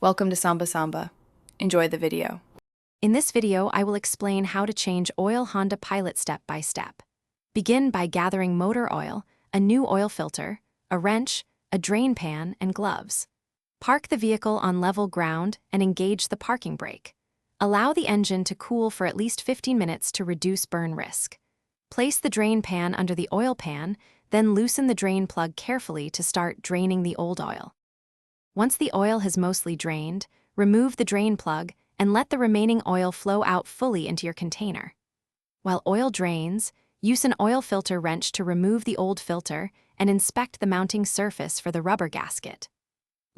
Welcome to Samba Samba. Enjoy the video. In this video, I will explain how to change oil Honda Pilot step by step. Begin by gathering motor oil, a new oil filter, a wrench, a drain pan, and gloves. Park the vehicle on level ground and engage the parking brake. Allow the engine to cool for at least 15 minutes to reduce burn risk. Place the drain pan under the oil pan, then loosen the drain plug carefully to start draining the old oil. Once the oil has mostly drained, remove the drain plug and let the remaining oil flow out fully into your container. While oil drains, use an oil filter wrench to remove the old filter and inspect the mounting surface for the rubber gasket.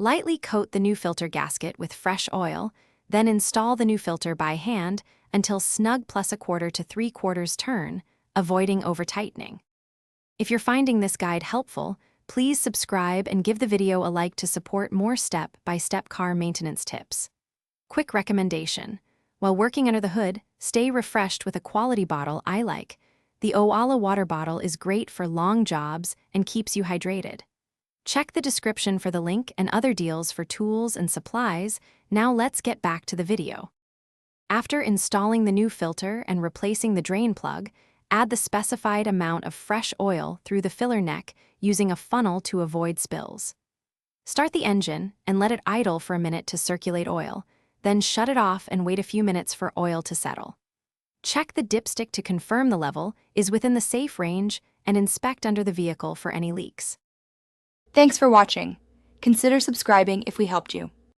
Lightly coat the new filter gasket with fresh oil, then install the new filter by hand until snug plus 1/4 to 3/4 turn, avoiding over-tightening. If you're finding this guide helpful, please subscribe and give the video a like to support more step-by-step car maintenance tips. Quick recommendation: while working under the hood, stay refreshed with a quality bottle I like. The Owala water bottle is great for long jobs and keeps you hydrated. Check the description for the link and other deals for tools and supplies. Now let's get back to the video. After installing the new filter and replacing the drain plug, add the specified amount of fresh oil through the filler neck using a funnel to avoid spills. Start the engine and let it idle for a minute to circulate oil, then shut it off and wait a few minutes for oil to settle. Check the dipstick to confirm the level is within the safe range and inspect under the vehicle for any leaks. Thanks for watching. Consider subscribing if we helped you.